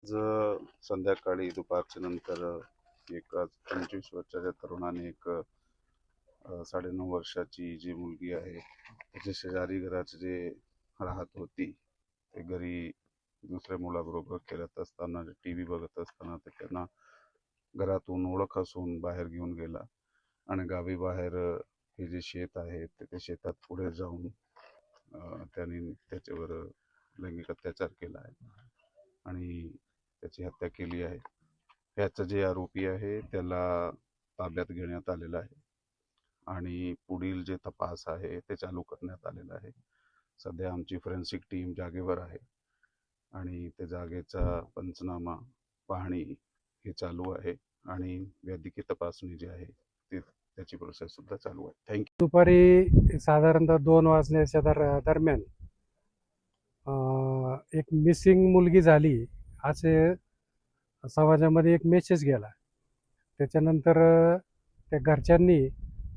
संध्याकाळी दुपारच्या नंतर एक 25 वर्षाच्या तरुणाने एक 9.5 वर्षाची जी मुलगी आहे त्याच्या शेजारी घरात जे राहत होती ते घरी दुसऱ्या मुलाबरोबर खेळत असताना टी व्ही बघत असताना ते त्यांना घरातून ओळख असून बाहेर घेऊन गेला आणि गावी बाहेर हे जे शेत आहे ते शेतात पुढे जाऊन त्यांनी त्याच्यावर लैंगिक अत्याचार केला आहे आणि त्याची हत्या केली आहे. ह्याचं जे आरोपी आहे त्याला ताब्यात घेण्यात आलेलं आहे आणि पुढील जे तपास आहे ते चालू करण्यात आलेलं आहे. सध्या आमची फॉरेन्सिक टीम जागेवर आहे आणि त्या जागेचा पंचनामा पाहणी हे चालू आहे आणि वैद्यकीय तपासणी जी आहे ती त्याची प्रोसेस सुद्धा चालू आहे. थँक्यू. दुपारी साधारणतः 2 वाजण्याच्या दरम्यान एक मिसिंग मुलगी झाली असे समाजामध्ये एक मेसेज गेला. त्याच्यानंतर त्या घरच्यांनी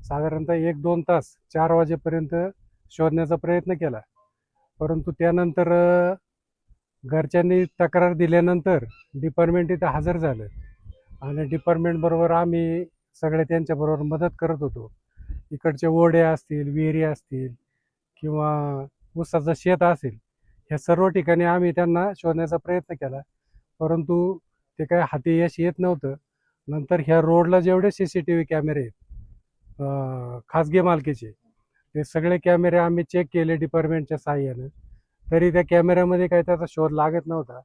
साधारणतः 1-2 तास 4 वाजेपर्यंत शोधण्याचा प्रयत्न केला. परंतु त्यानंतर घरच्यांनी तक्रार दिल्यानंतर डिपार्टमेंट इथं हजर झालं आणि डिपार्टमेंटबरोबर आम्ही सगळे त्यांच्याबरोबर मदत करत होतो. इकडचे ओढे असतील, विहिरी असतील किंवा ऊसाचं शेत असेल, ह्या सर्व ठिकाणी आम्ही त्यांना शोधण्याचा प्रयत्न केला. परंतु ते काही हाती यश येत नव्हतं. नंतर ह्या रोडला जेवढे CCTV कॅमेरे आहेत खाजगी मालकीचे, ते सगळे कॅमेरे आम्ही चेक केले डिपार्टमेंटच्या साहाय्यानं. तरी त्या कॅमेऱ्यामध्ये काही त्याचा शोध लागत नव्हता.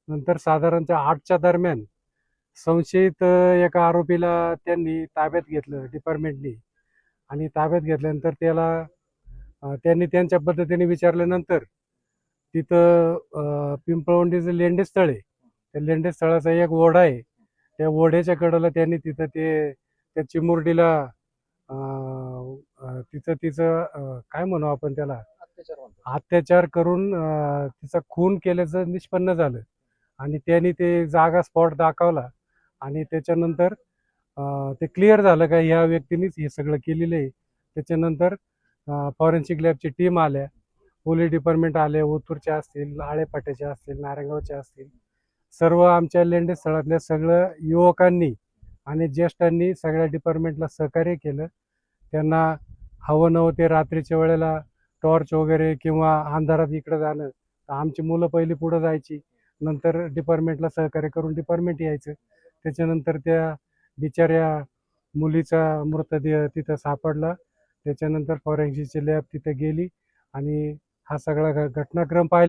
नंतर साधारणतः 8च्या दरम्यान संशयित एका आरोपीला त्यांनी ताब्यात घेतलं डिपार्टमेंटनी आणि ताब्यात घेतल्यानंतर त्याला त्यांनी त्यांच्या पद्धतीने विचारल्यानंतर तिथं पिंपळवंडीचं लेंडेस्थळ आहे. त्या लेंडेस्थळाचा एक ओढा आहे. त्या ओढ्याच्या कडेला त्यांनी तिथं त्या चिमुरडीला तिचं काय म्हणू आपण त्याला अत्याचार करून तिचा खून केल्याचं निष्पन्न झालं आणि त्यांनी ते जागा स्पॉट दाखवला आणि त्याच्यानंतर ते क्लिअर झालं का ह्या व्यक्तीनेच हे सगळं केलेलं आहे. त्याच्यानंतर फॉरेन्सिक लॅबची टीम आल्या, पोलीस डिपार्टमेंट आले, ओतूरचे असतील, आळेपाट्याचे असतील, नारायणगावचे असतील, सर्व आमच्या लेंडेस्थळातल्या सगळं युवकांनी आणि ज्येष्ठांनी सगळ्या डिपार्टमेंटला सहकार्य केलं. त्यांना हवं नव्हते रात्रीच्या वेळेला टॉर्च वगैरे किंवा अंधारात इकडं जाणं, तर आमची मुलं पहिली पुढं जायची, नंतर डिपार्टमेंटला सहकार्य करून डिपार्टमेंट यायचं. त्याच्यानंतर त्या बिचाऱ्या मुलीचा मृतदेह तिथं सापडला. त्याच्यानंतर फॉरेन्सिकची लॅब तिथं गेली आणि हा सगळा घटनाक्रम पाहिला.